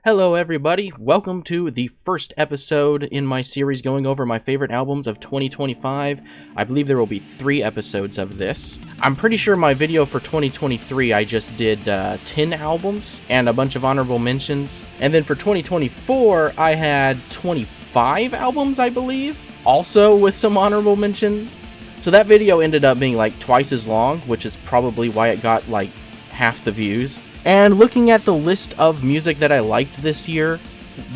Hello everybody, welcome to the first episode in my series going over my favorite albums of 2025. I believe there will be 3 episodes of this. I'm pretty sure my video for 2023 I just did 10 albums and a bunch of honorable mentions. And then for 2024 I had 25 albums, I believe, also with some honorable mentions. So that video ended up being like twice as long, which is probably why it got like half the views. And looking at the list of music that I liked this year,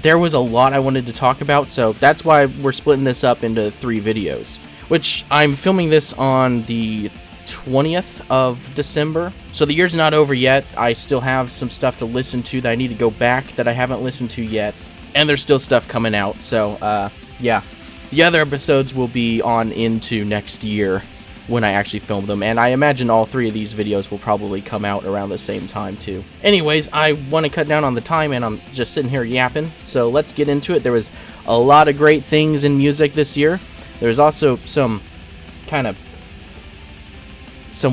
there was a lot I wanted to talk about, so that's why we're splitting this up into 3 videos. Which, I'm filming this on the 20th of December, so the year's not over yet. I still have some stuff to listen to that I need to go back that I haven't listened to yet. And there's still stuff coming out, so, yeah. The other episodes will be on into next year when I actually film them, and I imagine all 3 of these videos will probably come out around the same time too. Anyways, I want to cut down on the time and I'm just sitting here yapping, so let's get into it. There was a lot of great things in music this year. There's also some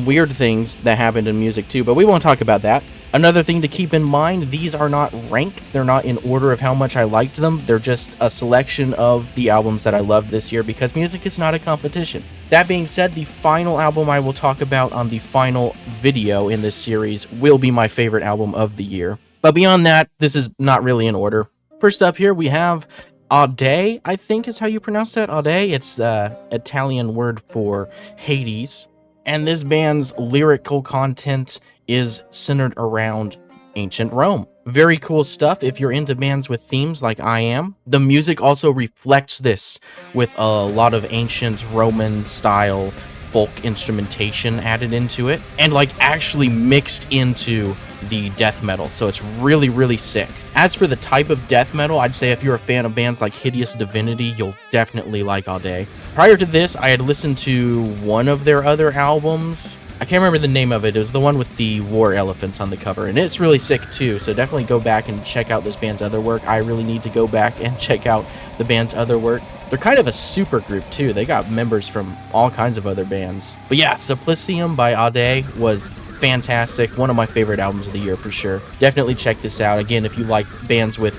weird things that happened in music too, but we won't talk about that. Another thing to keep in mind, these are not ranked. They're not in order of how much I liked them. They're just a selection of the albums that I loved this year because music is not a competition. That being said, the final album I will talk about on the final video in this series will be my favorite album of the year. But beyond that, this is not really in order. First up here, we have Hyrde, I think is how you pronounce that. Hyrde, it's the Italian word for Hades. And this band's lyrical content is centered around ancient Rome. Very cool stuff if you're into bands with themes like I am. The music also reflects this with a lot of ancient Roman style folk instrumentation added into it and like actually mixed into the death metal, so it's really sick. As for the type of death metal, I'd say if you're a fan of bands like Hideous Divinity, you'll definitely like Hyrde. Prior to this, I had listened to one of their other albums. I can't remember the name of it. It was the one with the war elephants on the cover, and it's really sick too, so definitely go back and check out this band's other work. I really need to go back and check out the band's other work. They're kind of a super group too. They got members from all kinds of other bands. But yeah, SVPPLICIVM by Hyrde was fantastic. One of my favorite albums of the year for sure. Definitely check this out. Again, if you like bands with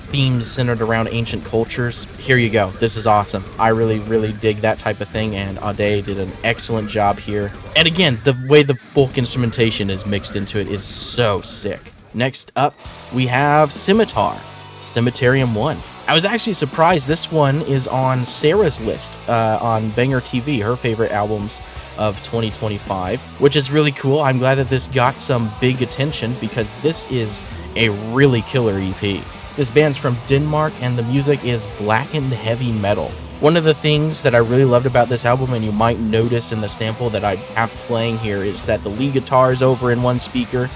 themes centered around ancient cultures, here you go. This is awesome. I really dig that type of thing, and Hyrde did an excellent job here. And again, the way the folk instrumentation is mixed into it is so sick. Next up, we have Scimitar, Scimitarium I. I was actually surprised this one is on Sarah's list on Banger TV, her favorite albums of 2025, which is really cool. I'm glad that this got some big attention because this is a really killer EP. This band's from Denmark and the music is blackened heavy metal. One of the things that I really loved about this album, and you might notice in the sample that I have playing here, is that the lead guitar is over in one speaker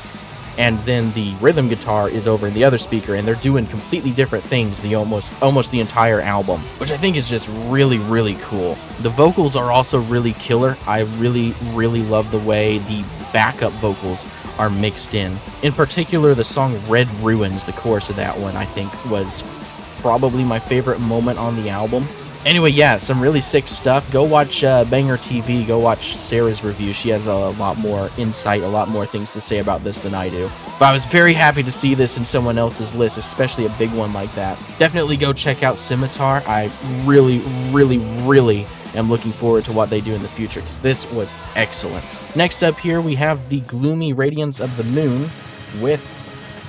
and then the rhythm guitar is over in the other speaker, and they're doing completely different things the almost the entire album, which I think is just really cool. The vocals are also really killer. I really love the way the backup vocals are mixed in. In particular, the song Red Ruins, the chorus of that one, I think was probably my favorite moment on the album. Anyway, yeah, some really sick stuff. Go watch Banger TV, go watch Sarah's review. She has a lot more insight, a lot more things to say about this than I do. But I was very happy to see this in someone else's list, especially a big one like that. Definitely go check out Scimitar. I really am looking forward to what they do in the future, because this was excellent. Next up here, we have the Gloomy Radiance of the Moon with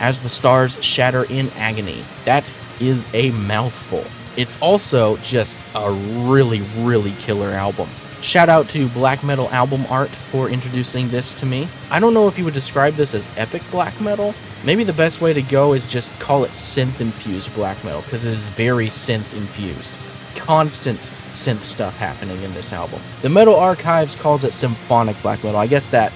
As the Stars Shatter in Agony. That is a mouthful. It's also just a really killer album. Shout out to Black Metal Album Art for introducing this to me. I don't know if you would describe this as epic black metal. Maybe the best way to go is just call it synth-infused black metal, because it is very synth-infused. Constant synth stuff happening in this album. The Metal Archives calls it symphonic black metal. I guess that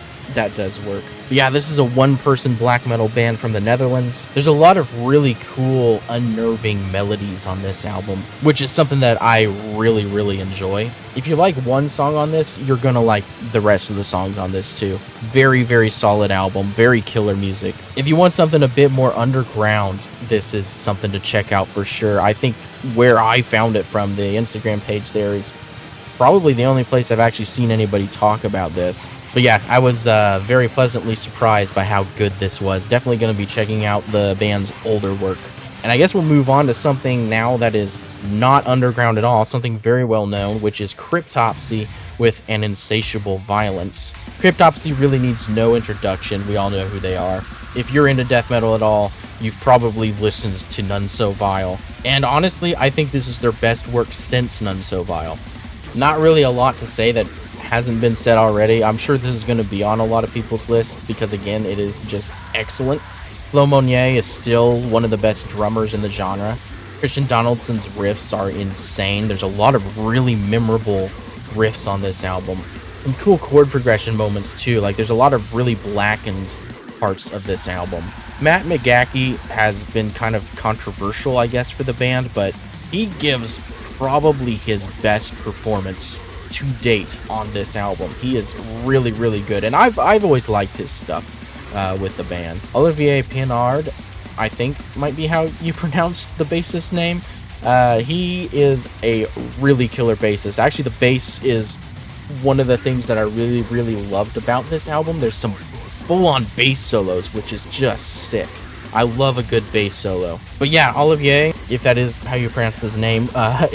does work. But yeah, this is a one-person black metal band from the Netherlands. There's a lot of really cool, unnerving melodies on this album, which is something that I really enjoy. If you like one song on this, you're gonna like the rest of the songs on this too. Very solid album, very killer music. If you want something a bit more underground, this is something to check out for sure. I think where I found it from, the Instagram page there, is probably the only place I've actually seen anybody talk about this. But yeah, I was very pleasantly surprised by how good this was. Definitely going to be checking out the band's older work. And I guess we'll move on to something now that is not underground at all, something very well known, which is Cryptopsy with an Insatiable Violence. Cryptopsy really needs no introduction. We all know who they are. If you're into death metal at all, you've probably listened to None So Vile. And honestly, I think this is their best work since None So Vile. Not really a lot to say that hasn't been said already. I'm sure this is going to be on a lot of people's lists because, again, it is just excellent. Flo Monnier is still one of the best drummers in the genre. Christian Donaldson's riffs are insane. There's a lot of really memorable riffs on this album. Some cool chord progression moments too. Like, there's a lot of really blackened parts of this album. Matt McGachy has been kind of controversial, I guess, for the band, but he gives probably his best performance to date on this album. He is really, really good, and I've always liked his stuff with the band. Olivier Pinard, I think might be how you pronounce the bassist's name. He is a really killer bassist. Actually, the bass is one of the things that I really, really loved about this album. There's some full-on bass solos, which is just sick. I love a good bass solo. But yeah, Olivier, if that is how you pronounce his name,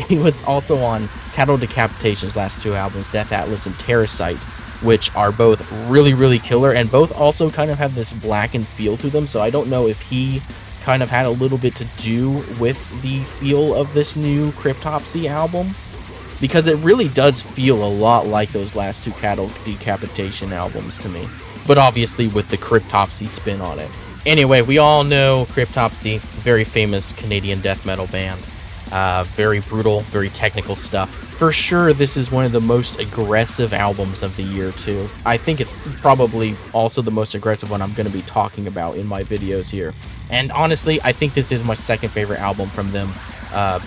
he was also on Cattle Decapitation's last two albums, Death Atlas and Terracite, which are both really, really killer, and both also kind of have this blackened feel to them, so I don't know if he kind of had a little bit to do with the feel of this new Cryptopsy album, because it really does feel a lot like those last two Cattle Decapitation albums to me, but obviously with the Cryptopsy spin on it. Anyway, we all know Cryptopsy, very famous Canadian death metal band. Very brutal, very technical stuff. For sure, this is one of the most aggressive albums of the year, too. I think it's probably also the most aggressive one I'm going to be talking about in my videos here. And honestly, I think this is my second favorite album from them,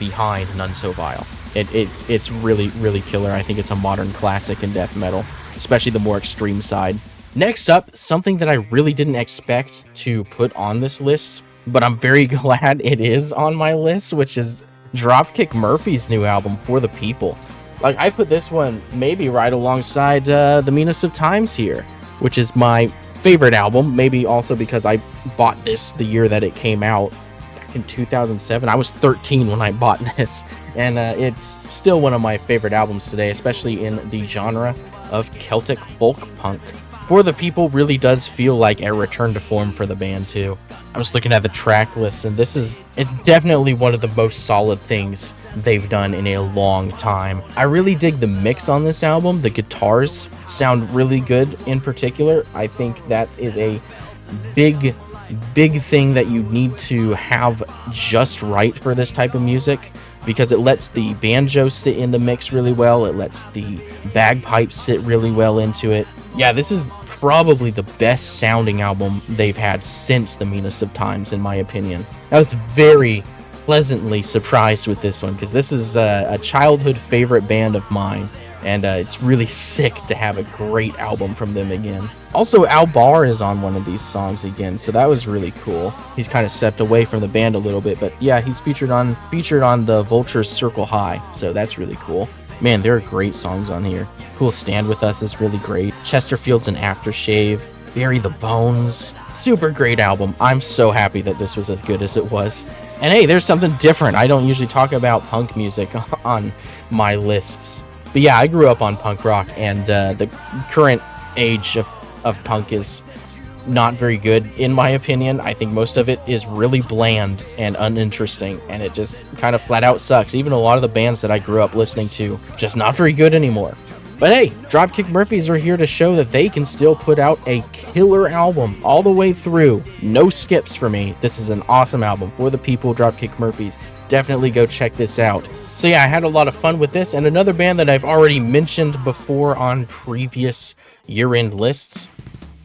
behind None So Vile. It's really, really killer. I think it's a modern classic in death metal, especially the more extreme side. Next up, something that I really didn't expect to put on this list, but I'm very glad it is on my list, which is Dropkick Murphy's new album, For the People. Like, I put this one maybe right alongside the Menace of Times here, which is my favorite album, maybe also because I bought this the year that it came out, back in 2007. I was 13 when I bought this, and it's still one of my favorite albums today, especially in the genre of Celtic folk punk. For the People really does feel like a return to form for the band too. I was looking at the track list, and it's definitely one of the most solid things they've done in a long time. I really dig the mix on this album. The guitars sound really good in particular. I think that is a big thing that you need to have just right for this type of music, because it lets the banjo sit in the mix really well. It lets the bagpipes sit really well into it. Yeah, this is probably the best sounding album they've had since the Menace of Times, in my opinion. I was very pleasantly surprised with this one, because this is a childhood favorite band of mine, and it's really sick to have a great album from them again. Also, Al Barr is on one of these songs again, so that was really cool. He's kind of stepped away from the band a little bit, but yeah, he's featured on the Vulture's Circle High, so that's really cool. Man, there are great songs on here. Cool Stand With Us is really great. Chesterfield's an Aftershave. Bury the Bones. Super great album. I'm so happy that this was as good as it was. And hey, there's something different. I don't usually talk about punk music on my lists. But yeah, I grew up on punk rock, and the current age of punk is not very good, in my opinion. I think most of it is really bland and uninteresting, and it just kind of flat out sucks. Even a lot of the bands that I grew up listening to, just not very good anymore. But hey, Dropkick Murphys are here to show that they can still put out a killer album all the way through. No skips for me. This is an awesome album. For the People, Dropkick Murphys. Definitely go check this out. So yeah, I had a lot of fun with this, and another band that I've already mentioned before on previous year-end lists,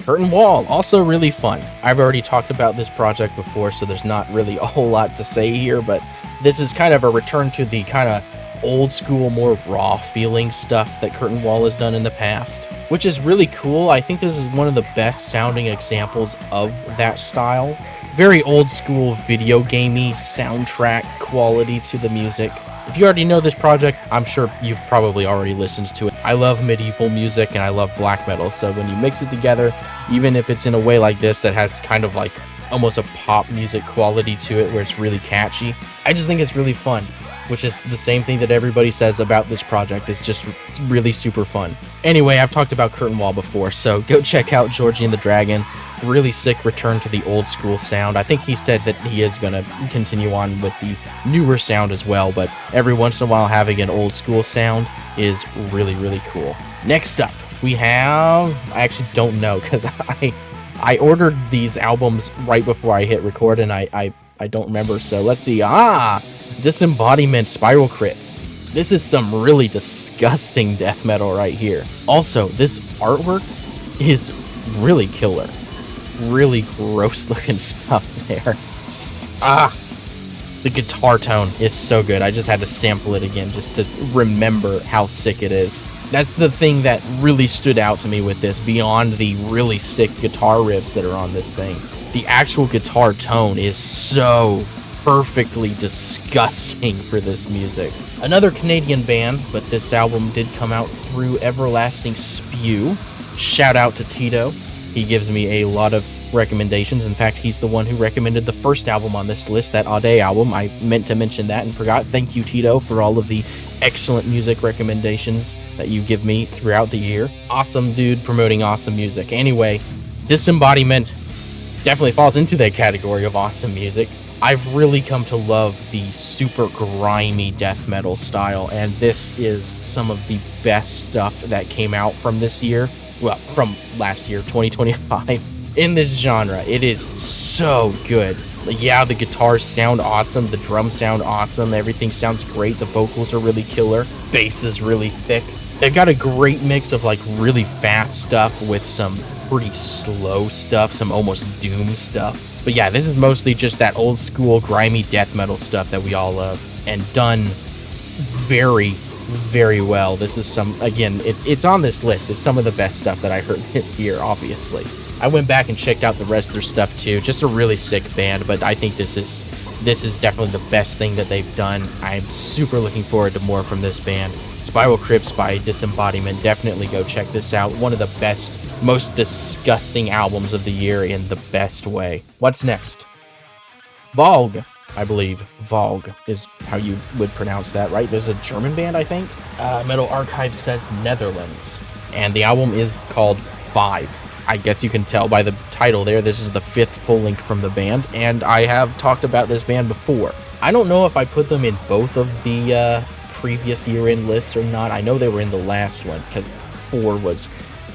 Curta'n Wall, also really fun. I've already talked about this project before, so there's not really a whole lot to say here, but this is kind of a return to the kind of old school, more raw feeling stuff that Curta'n Wall has done in the past, which is really cool. I think this is one of the best sounding examples of that style. Very old school video gamey soundtrack quality to the music. If you already know this project, I'm sure you've probably already listened to it. I love medieval music and I love black metal, so when you mix it together, even if it's in a way like this that has kind of like almost a pop music quality to it where it's really catchy. I just think it's really fun, which is the same thing that everybody says about this project. It's really super fun. Anyway, I've talked about Curta'n Wall before, so go check out Georgie and the Dragon. Really sick return to the old school sound. I think he said that he is going to continue on with the newer sound as well, but every once in a while having an old school sound is really, really cool. Next up, we have, I actually don't know because I ordered these albums right before I hit record and I don't remember, so let's see. Disembodiment Spiral Crypts. This is some really disgusting death metal right here. Also, this artwork is really killer. Really gross looking stuff there. The guitar tone is so good. I just had to sample it again just to remember how sick it is. That's the thing that really stood out to me with this, beyond the really sick guitar riffs that are on this thing. The actual guitar tone is so perfectly disgusting for this music. Another Canadian band, but this album did come out through Everlasting Spew. Shout out to Tito. He gives me a lot of recommendations. In fact, he's the one who recommended the first album on this list, that Auday album. I meant to mention that and forgot. Thank you, Tito, for all of the excellent music recommendations that you give me throughout the year. Awesome dude promoting awesome music. Anyway, Disembodiment definitely falls into that category of awesome music. I've really come to love the super grimy death metal style, and this is some of the best stuff that came out from this year. Well, from last year, 2025. In this genre, it is so good. Yeah, the guitars sound awesome, the drums sound awesome, everything sounds great, the vocals are really killer, bass is really thick. They've got a great mix of like really fast stuff with some pretty slow stuff, some almost doom stuff. But yeah, this is mostly just that old school grimy death metal stuff that we all love, and done very, very well. This is some, again, it's on this list. It's some of the best stuff that I heard this year, obviously. I went back and checked out the rest of their stuff too. Just a really sick band, but I think this is definitely the best thing that they've done. I'm super looking forward to more from this band. Spiral Crypts by Disembodiment. Definitely go check this out. One of the best, most disgusting albums of the year in the best way. What's next? Vogue, I believe. Vogue is how you would pronounce that, right? This is a German band, I think. Metal Archive says Netherlands. And the album is called 5. I guess you can tell by the title there, this is the 5th full length from the band, and I have talked about this band before. I don't know if I put them in both of the previous year-end lists or not. I know they were in the last one, because 4 was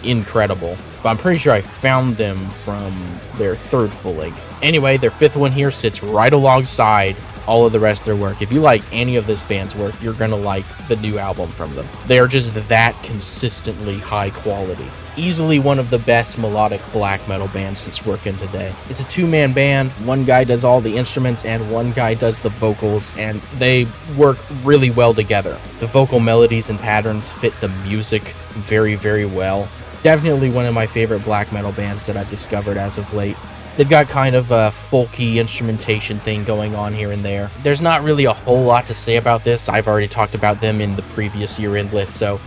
incredible, but I'm pretty sure I found them from their 3rd full length. Anyway, their 5th one here sits right alongside all of the rest of their work. If you like any of this band's work, you're gonna like the new album from them. They're just that consistently high quality. Easily one of the best melodic black metal bands that's working today. It's a 2-man band. One guy does all the instruments and one guy does the vocals, and they work really well together. The vocal melodies and patterns fit the music very, very well. Definitely one of my favorite black metal bands that I've discovered as of late. They've got kind of a folky instrumentation thing going on here and there. There's not really a whole lot to say about this. I've already talked about them in the previous year-end list, so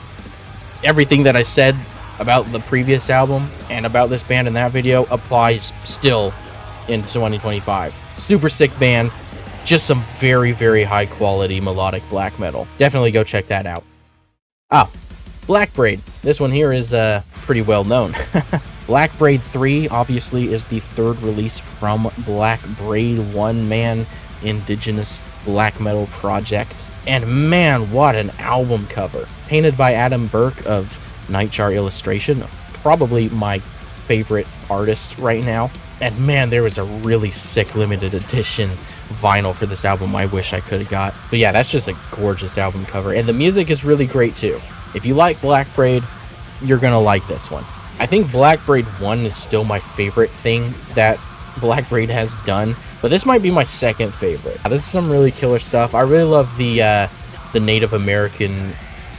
everything that I said about the previous album and about this band in that video applies still in 2025. Super sick band, just some very, very high quality melodic black metal. Definitely go check that out. Blackbraid. This one here is pretty well known. Blackbraid III obviously is the 3rd release from Blackbraid, one-man indigenous black metal project. And man, what an album cover. Painted by Adam Burke of Nightjar Illustration, probably my favorite artist right now. And man, there was a really sick limited edition vinyl for this album I wish I could have got. But yeah, that's just a gorgeous album cover. And the music is really great too. If you like Blackbraid, you're gonna like this one. I think Blackbraid 1 is still my favorite thing that Blackbraid has done, but this might be my 2nd favorite. This is some really killer stuff. I really love the Native American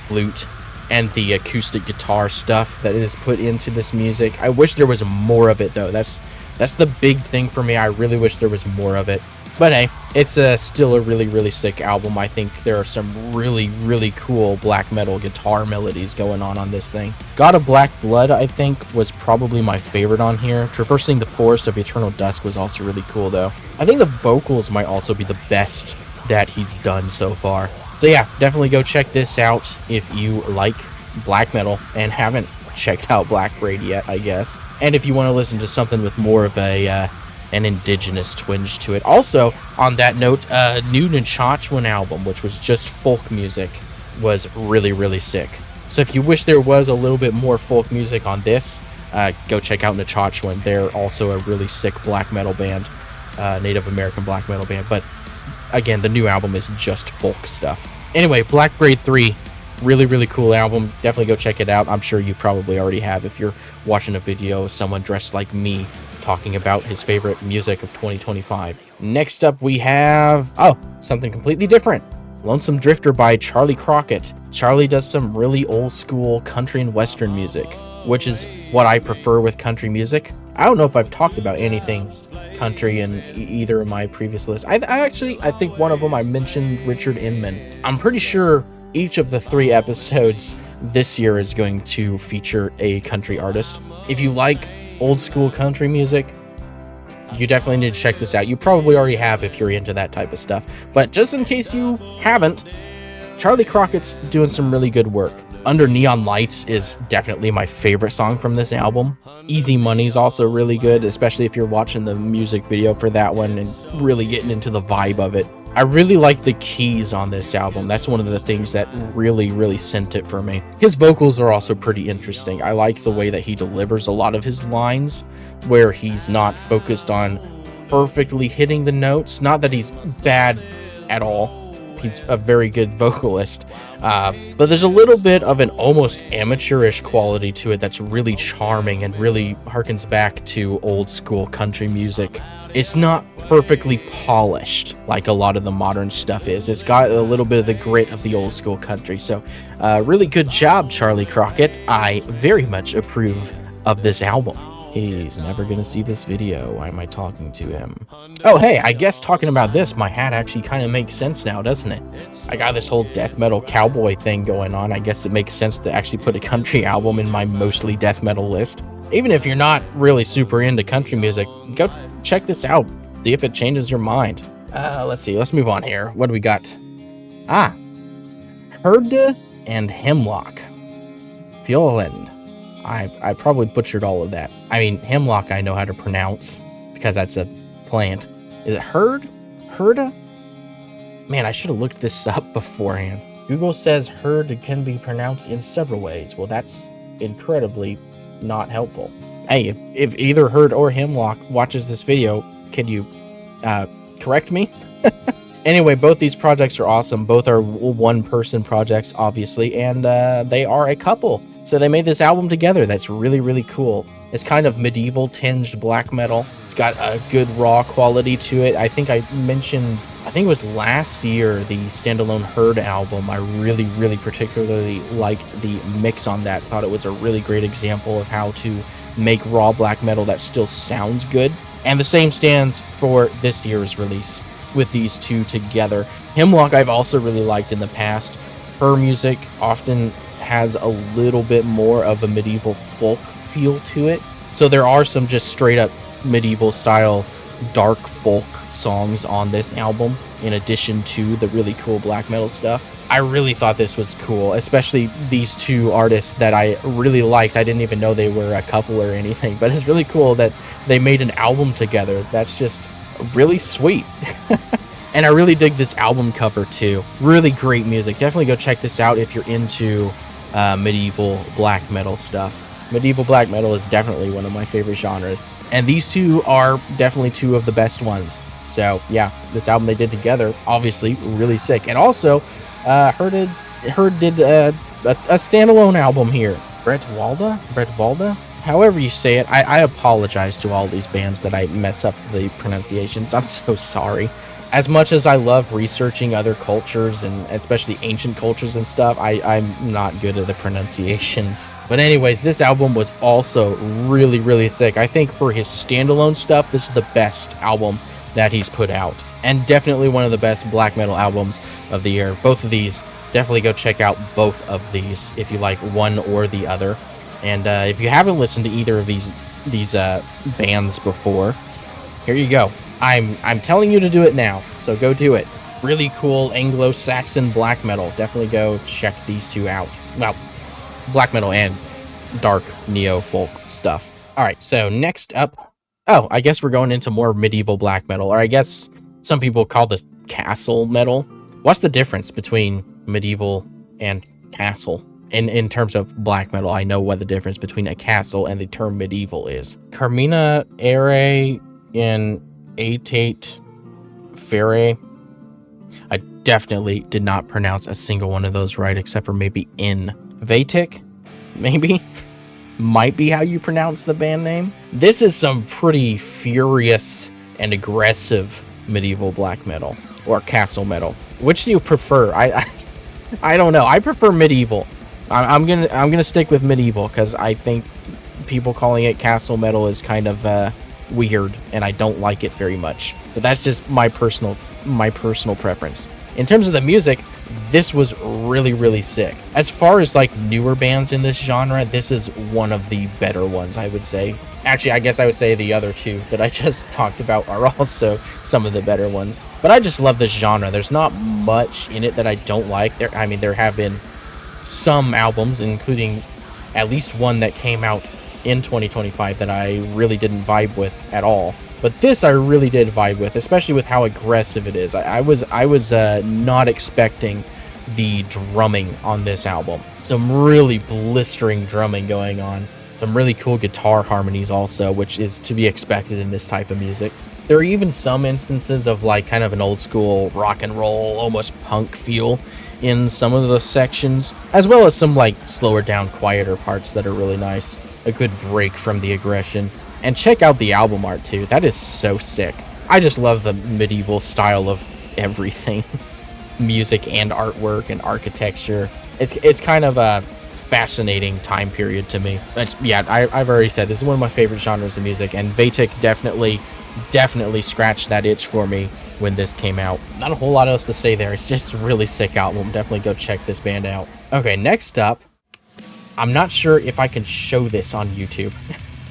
flute and the acoustic guitar stuff that is put into this music. I wish there was more of it though. That's the big thing for me. I really wish there was more of it. But hey, it's still a really, really sick album. I think there are some really, really cool black metal guitar melodies going on this thing. God of Black Blood, I think, was probably my favorite on here. Traversing the Forest of Eternal Dusk was also really cool, though. I think the vocals might also be the best that he's done so far. So yeah, definitely go check this out if you like black metal and haven't checked out Blackbraid yet, I guess. And if you want to listen to something with more of a an indigenous twinge to it. Also, on that note, new Nachachwan album, which was just folk music, was really, really sick. So if you wish there was a little bit more folk music on this, go check out Nachachwan. They're also a really sick black metal band, Native American black metal band. But again, the new album is just folk stuff. Anyway, Blackbraid III, really, really cool album. Definitely go check it out. I'm sure you probably already have if you're watching a video of someone dressed like me talking about his favorite music of 2025. Next up, we have, something completely different. Lonesome Drifter by Charley Crockett. Charley does some really old school country and western music, which is what I prefer with country music. I don't know if I've talked about anything country in either of my previous lists. I think one of them I mentioned Richard Inman. I'm pretty sure each of the 3 episodes this year is going to feature a country artist. If you like old school country music, you definitely need to check this out. You probably already have if you're into that type of stuff, but just in case you haven't, Charley Crockett's doing some really good work. Under Neon Lights is definitely my favorite song from this album. Easy Money's also really good, especially if you're watching the music video for that one and really getting into the vibe of it. I really like the keys on this album. That's one of the things that really, really sent it for me. His vocals are also pretty interesting. I like the way that he delivers a lot of his lines, where he's not focused on perfectly hitting the notes. Not that he's bad at all. He's a very good vocalist. But there's a little bit of an almost amateurish quality to it that's really charming and really harkens back to old school country music. It's not perfectly polished like a lot of the modern stuff is. It's got a little bit of the grit of the old school country. So really good job, Charley Crockett. I very much approve of this album. He's never gonna see this video. Why am I talking to him? Oh, hey, I guess talking about this, my hat actually kind of makes sense now, doesn't it? I got this whole death metal cowboy thing going on. I guess it makes sense to actually put a country album in my mostly death metal list. Even if you're not really super into country music, go check this out. See if it changes your mind. Let's see. Let's move on here. What do we got? Hyrde and Hemlokk. Feohland. I probably butchered all of that. I mean, Hemlokk I know how to pronounce because that's a plant. Is it Hyrde? Hyrde? Man, I should have looked this up beforehand. Google says Hyrde can be pronounced in several ways. Well, that's incredibly not helpful. Hey, if either Hyrde or Hemlokk watches this video, can you correct me? Anyway, both these projects are awesome. Both are one-person projects, obviously, and they are a couple. So they made this album together. That's really, really cool. It's kind of medieval-tinged black metal. It's got a good raw quality to it. I think I mentioned, I think it was last year, the standalone Hyrde album. I really, really particularly liked the mix on that. Thought it was a really great example of how to make raw black metal that still sounds good. And the same stands for this year's release with these two together. Hemlokk I've also really liked in the past. Her music often has a little bit more of a medieval folk feel to it. So there are some just straight up medieval style dark folk songs on this album in addition to the really cool black metal stuff. I really thought this was cool, especially these two artists that I really liked. I didn't even know they were a couple or anything, but it's really cool that they made an album together. That's just really sweet. And I really dig this album cover too. Really great music. Definitely go check this out if you're into medieval black metal stuff. Medieval black metal is definitely one of my favorite genres. And these two are definitely two of the best ones. So yeah, this album they did together, obviously really sick. And also, Hyrde did a standalone album here. Brett Walda? However you say it, I apologize to all these bands that I mess up the pronunciations. I'm so sorry. As much as I love researching other cultures and especially ancient cultures and stuff, I'm not good at the pronunciations. But anyways, this album was also really, really sick. I think for his standalone stuff, this is the best album that he's put out. and definitely one of the best black metal albums of the year. Both of these, definitely go check out both of these if you like one or the other. And if you haven't listened to either of these bands before, here you go. I'm telling you to do it now, so go do it. Really cool Anglo-Saxon black metal. Definitely go check these two out. Well, black metal and dark neo-folk stuff. All right, so next up, oh, I guess we're going into more medieval black metal, or I guess some people call this castle metal. What's the difference between medieval and castle? In terms of black metal, I know what the difference between a castle and the term medieval is. Carmina ere in Atate Fere. I definitely did not pronounce a single one of those right, except for maybe in Vatic, maybe? Might be how you pronounce the band name. This is some pretty furious and aggressive medieval black metal, or castle metal. Which do you prefer? I don't know. I prefer medieval. I'm gonna stick with medieval because I think people calling it castle metal is kind of weird, and I don't like it very much. But that's just my personal preference. In terms of the music, this was really, really sick. As far as like newer bands in this genre, this is one of the better ones, I would say. Actually, I guess I would say the other two that I just talked about are also some of the better ones. But I just love this genre. There's not much in it that I don't like. There have been some albums, including at least one that came out in 2025 that I really didn't vibe with at all. But this I really did vibe with, especially with how aggressive it is. I was not expecting the drumming on this album. Some really blistering drumming going on. Some really cool guitar harmonies also, which is to be expected in this type of music. There are even some instances of like kind of an old school rock and roll, almost punk feel in some of the sections, as well as some like slower down, quieter parts that are really nice. A good break from the aggression. And check out the album art too. That is so sick. I just love the medieval style of everything. Music and artwork and architecture. It's kind of a fascinating time period to me. I've already said this is one of my favorite genres of music, and Vatic definitely scratched that itch for me when this came out. Not a whole lot else to say there. It's just a really sick album. Definitely go check this band out. Okay, next up, I'm not sure if I can show this on YouTube.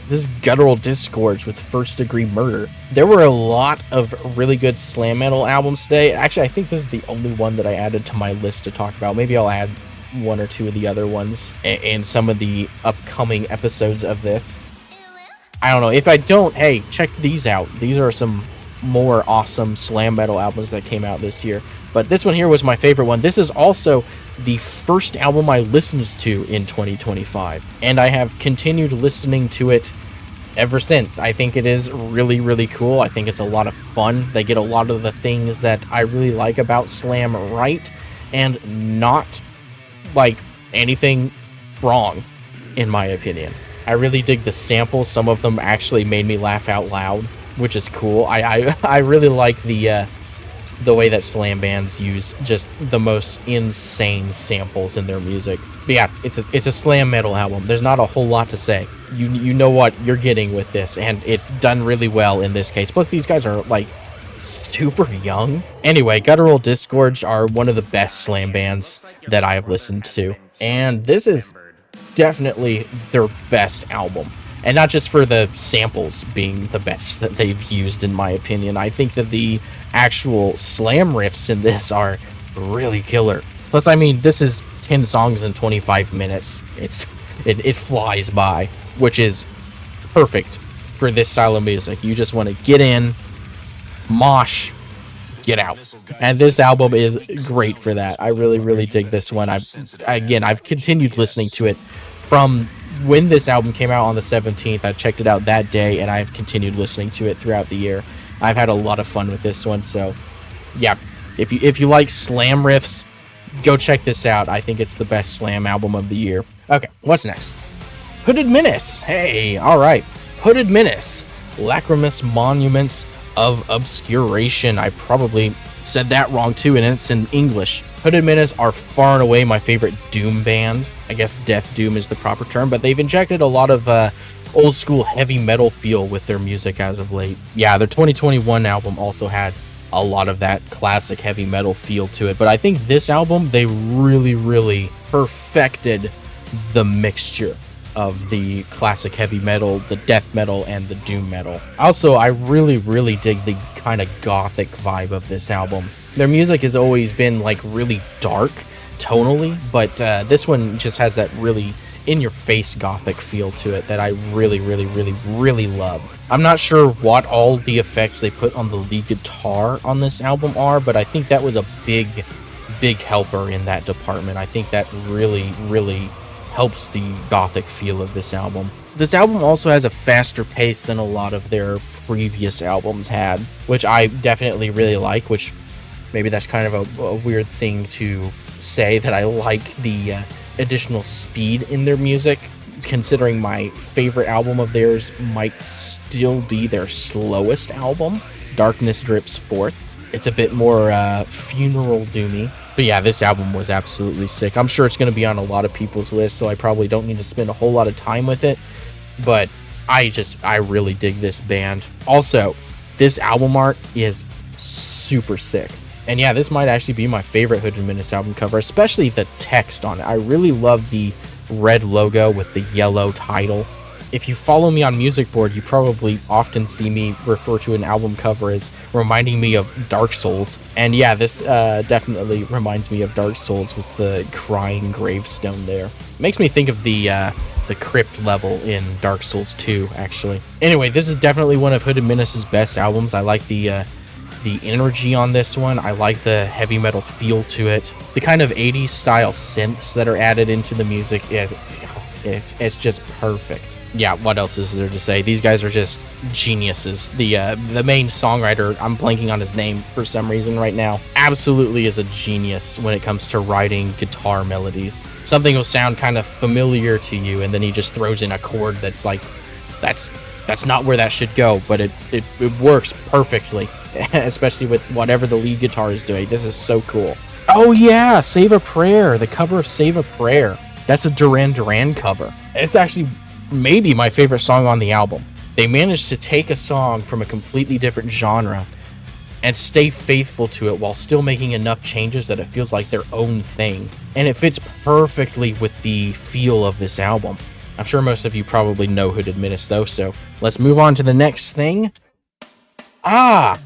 This is Guttural Disgorge with First Degree Murder. There were a lot of really good slam metal albums today. Actually, I think this is the only one that I added to my list to talk about. Maybe I'll add one or two of the other ones in some of the upcoming episodes of this. I don't know. If I don't, hey, check these out. These are some more awesome slam metal albums that came out this year. But this one here was my favorite one. This is also the first album I listened to in 2025, and I have continued listening to it ever since. I think it is really, really cool. I think it's a lot of fun. They get a lot of the things that I really like about slam right, and not like anything wrong, in my opinion. I really dig the samples. Some of them actually made me laugh out loud, which is cool. I really like the way that slam bands use just the most insane samples in their music. But yeah, it's a slam metal album. There's not a whole lot to say. You know what you're getting with this, and it's done really well in this case. Plus, these guys are like super young. Anyway, Guttural Disgorge are one of the best slam bands that I have listened to, and this is definitely their best album. And not just for the samples being the best that they've used, in my opinion. I think that the actual slam riffs in this are really killer. Plus, I mean, this is 10 songs in 25 minutes. It flies by, which is perfect for this style of music. You just want to get in, mosh, get out. And this album is great for that. I really, really dig this one. I've continued listening to it from when this album came out on the 17th. I checked it out that day, and I've continued listening to it throughout the year. I've had a lot of fun with this one, so yeah, if you like slam riffs, go check this out. I think it's the best slam album of the year. Okay, what's next? Hooded Menace. Hey, all right. Hooded Menace. Lachrymose Monuments of Obscuration. I probably said that wrong too, and it's in English. Hooded Menace are far and away my favorite doom band. I guess death doom is the proper term, but they've injected a lot of old school heavy metal feel with their music as of late. Yeah, their 2021 album also had a lot of that classic heavy metal feel to it. But I think this album, they really perfected the mixture of the classic heavy metal, the death metal, and the doom metal. Also, I really dig the kind of gothic vibe of this album. Their music has always been like really dark tonally, but this one just has that really in-your-face gothic feel to it that I really love. I'm not sure what all the effects they put on the lead guitar on this album are, but I think that was a big helper in that department. I think that really helps the gothic feel of this album. This album also has a faster pace than a lot of their previous albums had, which I definitely really like, which maybe that's kind of a weird thing to say, that I like the additional speed in their music, considering my favorite album of theirs might still be their slowest album, Darkness Drips Forth. It's a bit more funeral doomy. But yeah, this album was absolutely sick. I'm sure it's going to be on a lot of people's lists, so I probably don't need to spend a whole lot of time with it. But I really dig this band. Also, this album art is super sick. And yeah, this might actually be my favorite Hooded Menace album cover, especially the text on it. I really love the red logo with the yellow title. If you follow me on Music Board, you probably often see me refer to an album cover as reminding me of Dark Souls. And yeah, this definitely reminds me of Dark Souls with the crying gravestone there. Makes me think of the crypt level in Dark Souls 2, actually. Anyway, this is definitely one of Hooded Menace's best albums. I like the energy on this one. I like the heavy metal feel to it. The kind of 80s style synths that are added into the music, it's just perfect. Yeah, what else is there to say? These guys are just geniuses. The main songwriter, I'm blanking on his name for some reason right now, absolutely is a genius when it comes to writing guitar melodies. Something will sound kind of familiar to you, and then he just throws in a chord that's like, that's not where that should go, but it works perfectly, especially with whatever the lead guitar is doing. This is so cool. Oh yeah, Save a Prayer, the cover of Save a Prayer. That's a Duran Duran cover. It's actually maybe my favorite song on the album. They managed to take a song from a completely different genre and stay faithful to it while still making enough changes that it feels like their own thing. And it fits perfectly with the feel of this album. I'm sure most of you probably know Hooded Menace though, so let's move on to the next thing. Afsky.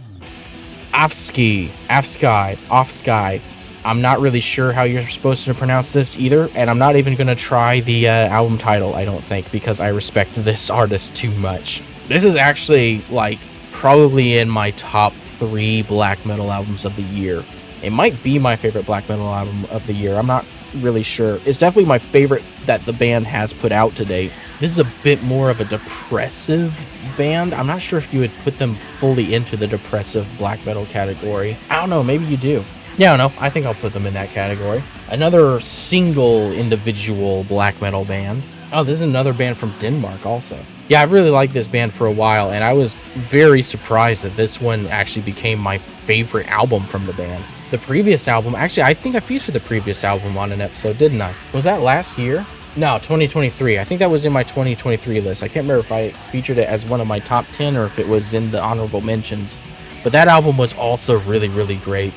I'm not really sure how you're supposed to pronounce this either, and I'm not even going to try the album title, I don't think, because I respect this artist too much. This is actually, like, probably in my top 3 black metal albums of the year. It might be my favorite black metal album of the year. I'm not really sure. It's definitely my favorite that the band has put out to date. This is a bit more of a depressive band. I'm not sure if you would put them fully into the depressive black metal category. I don't know, maybe you do. Yeah, no, I think I'll put them in that category. Another single individual black metal band. Oh, this is another band from Denmark also. Yeah, I really liked this band for a while, and I was very surprised that this one actually became my favorite album from the band. The previous album, actually, I think I featured the previous album on an episode, didn't I? Was that last year? No, 2023. I think that was in my 2023 list. I can't remember if I featured it as one of my top 10 or if it was in the honorable mentions. But that album was also really great.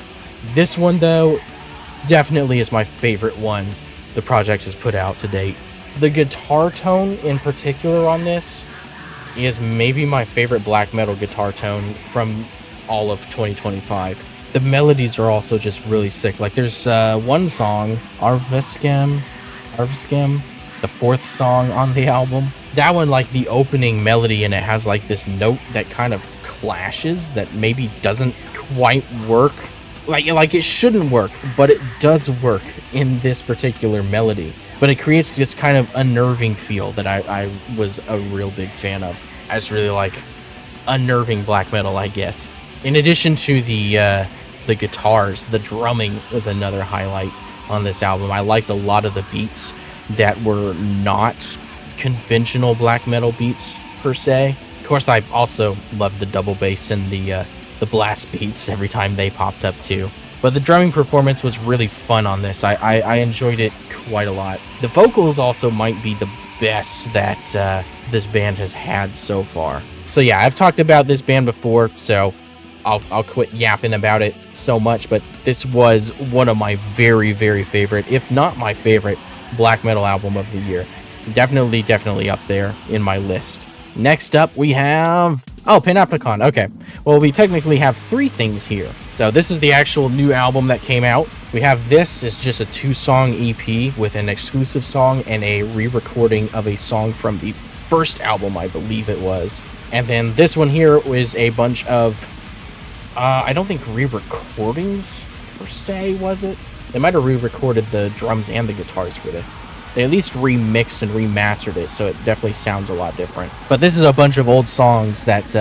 This one, though, definitely is my favorite one the project has put out to date. The guitar tone in particular on this is maybe my favorite black metal guitar tone from all of 2025. The melodies are also just really sick. Like, there's one song, Arvescam, the 4th song on the album. That one, like, the opening melody, and it has, like, this note that kind of clashes that maybe doesn't quite work. Like it shouldn't work, but it does work in this particular melody. But it creates this kind of unnerving feel that I was a real big fan of. I just really like unnerving black metal, I guess. In addition to the guitars, the drumming was another highlight on this album. I liked a lot of the beats that were not conventional black metal beats per se. Of course, I also loved the double bass and the blast beats every time they popped up too. But the drumming performance was really fun on this. I enjoyed it quite a lot. The vocals also might be the best that this band has had so far. So yeah, I've talked about this band before, so I'll quit yapping about it so much, but this was one of my very, very favorite, if not my favorite, black metal album of the year. Definitely up there in my list. Next up, we have... Oh, Panopticon. Okay. Well, we technically have 3 things here. So this is the actual new album that came out. We have this. It's just a 2-song EP with an exclusive song and a re-recording of a song from the first album, I believe it was. And then this one here is a bunch of... I don't think re-recordings, per se, was it? They might have re-recorded the drums and the guitars for this. They at least remixed and remastered it, so it definitely sounds a lot different. But this is a bunch of old songs that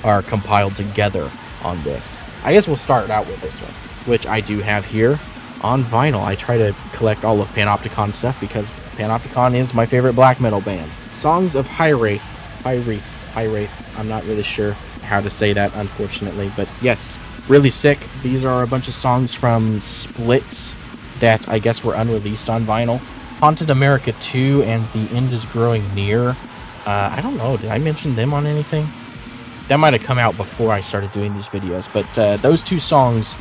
are compiled together on this. I guess we'll start out with this one, which I do have here on vinyl. I try to collect all of Panopticon stuff because Panopticon is my favorite black metal band. Songs of Hiraeth. I'm not really sure how to say that, unfortunately. But yes, really sick. These are a bunch of songs from splits that I guess were unreleased on vinyl. Haunted America 2 and The End is Growing Near. I don't know, did I mention them on anything? That might have come out before I started doing these videos, but those 2 songs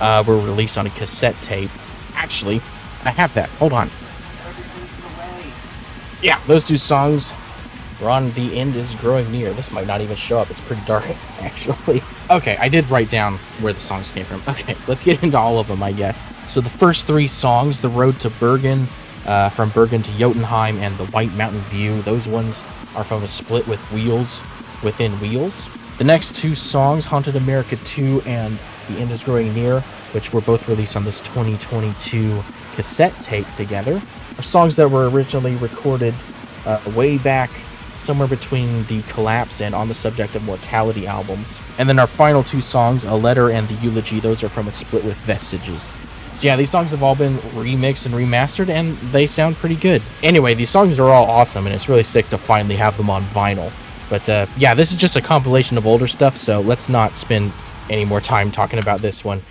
were released on a cassette tape. Actually, I have that. Hold on. Yeah, those 2 songs were on The End is Growing Near. This might not even show up. It's pretty dark, actually. Okay, I did write down where the songs came from. Okay, let's get into all of them, I guess. So the first 3 songs, The Road to Bergen, From Bergen to Jotunheim, and The White Mountain View. Those ones are from a split with Wheels Within Wheels. The next 2 songs, Haunted America 2 and The End is Growing Near, which were both released on this 2022 cassette tape together, are songs that were originally recorded way back somewhere between the Collapse and On the Subject of Mortality albums. And then our final 2 songs, A Letter and The Eulogy, those are from a split with Vestiges. So yeah, these songs have all been remixed and remastered, and they sound pretty good. Anyway, these songs are all awesome, and it's really sick to finally have them on vinyl. But yeah, this is just a compilation of older stuff, so let's not spend any more time talking about this one.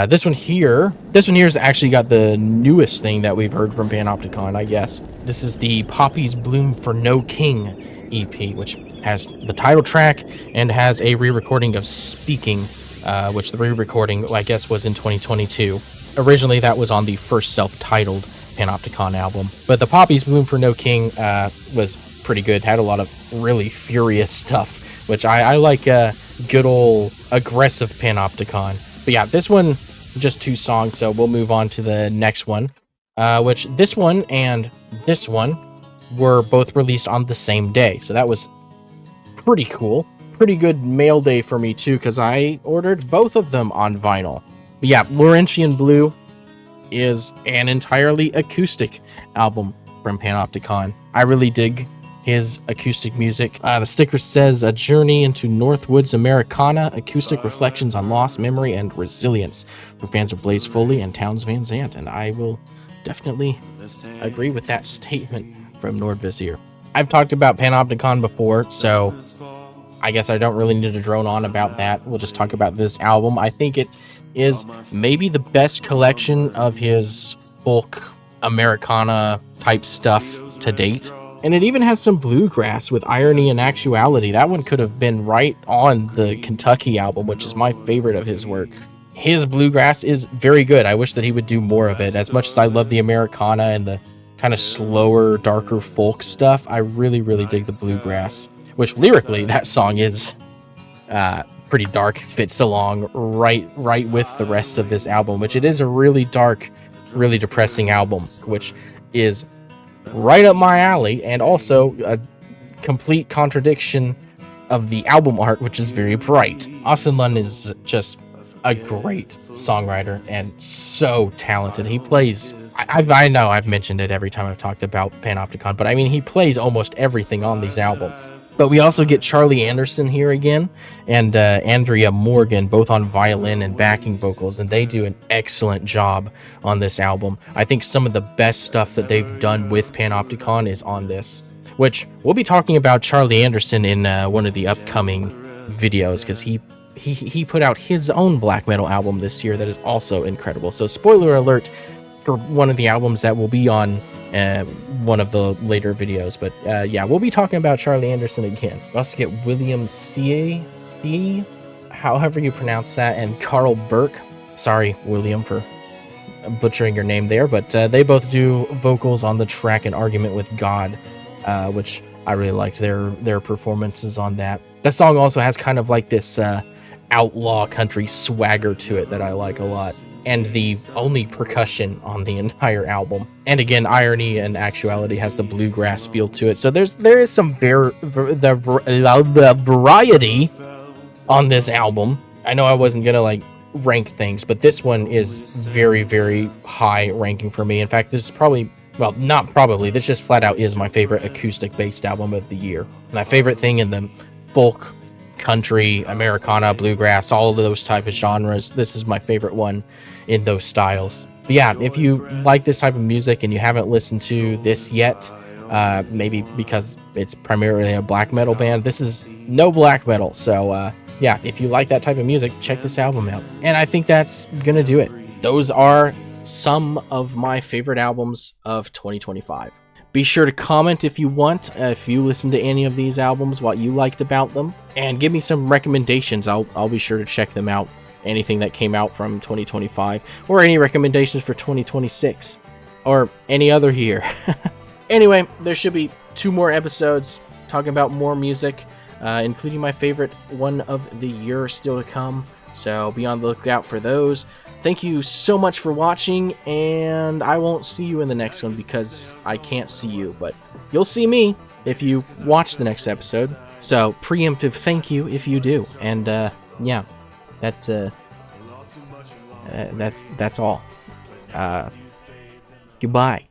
This one here's actually got the newest thing that we've heard from Panopticon, I guess. This is the Poppies Bloom for No King EP, which has the title track and has a re-recording of Speaking, which the re-recording, I guess, was in 2022. Originally, that was on the first self-titled Panopticon album. But the Poppies Bloom for No King was pretty good. Had a lot of really furious stuff, which I like good old aggressive Panopticon. But yeah, this one, just 2 songs, so we'll move on to the next one, which this one and this one were both released on the same day. So that was pretty cool. Pretty good mail day for me too, because I ordered both of them on vinyl. But yeah, Laurentian Blue is an entirely acoustic album from Panopticon. I really dig his acoustic music. The sticker says, A Journey into Northwoods Americana, Acoustic Reflections on Loss, Memory, and Resilience for fans of Blaze Foley and Towns Van Zandt. And I will definitely agree with that statement from Nordvisier. I've talked about Panopticon before, so I guess I don't really need to drone on about that. We'll just talk about this album. I think it is maybe the best collection of his folk Americana type stuff to date. And it even has some bluegrass with Irony and Actuality. That one could have been right on the Kentucky album, which is my favorite of his work. His bluegrass is very good. I wish that he would do more of it. As much as I love the Americana and the kind of slower, darker folk stuff, I really, really dig the bluegrass. Which lyrically, that song is pretty dark. Fits along right with the rest of this album, which it is a really dark, really depressing album, which is right up my alley, and also a complete contradiction of the album art, which is very bright. Austin Lund is just a great songwriter and so talented. He plays, I know I've mentioned it every time I've talked about Panopticon, but I mean, he plays almost everything on these albums. But we also get Charley Anderson here again, and Andrea Morgan, both on violin and backing vocals, and they do an excellent job on this album. I think some of the best stuff that they've done with Panopticon is on this, which we'll be talking about Charley Anderson in one of the upcoming videos, because he put out his own black metal album this year that is also incredible. So spoiler alert for one of the albums that will be on one of the later videos. But yeah, we'll be talking about Charley Anderson again. We also get William C. however you pronounce that, and Carl Burke. Sorry, William, for butchering your name there, but they both do vocals on the track An Argument with God, which I really liked their performances on that. That song also has kind of like this outlaw country swagger to it that I like a lot, and the only percussion on the entire album. And again, Irony and Actuality has the bluegrass feel to it, so there is some the variety on this album. I know I wasn't gonna like rank things, but this one is very, very high ranking for me. In fact, this is probably, well, not probably, this just flat out is my favorite acoustic based album of the year. My favorite thing in the folk, country, Americana, bluegrass, all of those type of genres, this is my favorite one in those styles. But yeah, if you like this type of music and you haven't listened to this yet, maybe because it's primarily a black metal band, this is no black metal, so yeah, if you like that type of music, check this album out. And I think that's gonna do it. Those are some of my favorite albums of 2025. Be sure to comment if you want, if you listen to any of these albums, what you liked about them, and give me some recommendations. I'll be sure to check them out. Anything that came out from 2025, or any recommendations for 2026, or any other year. Anyway, there should be 2 more episodes talking about more music, including my favorite one of the year still to come. So be on the lookout for those. Thank you so much for watching, and I won't see you in the next one because I can't see you, but you'll see me if you watch the next episode. So preemptive thank you if you do. And yeah, that's all. Goodbye.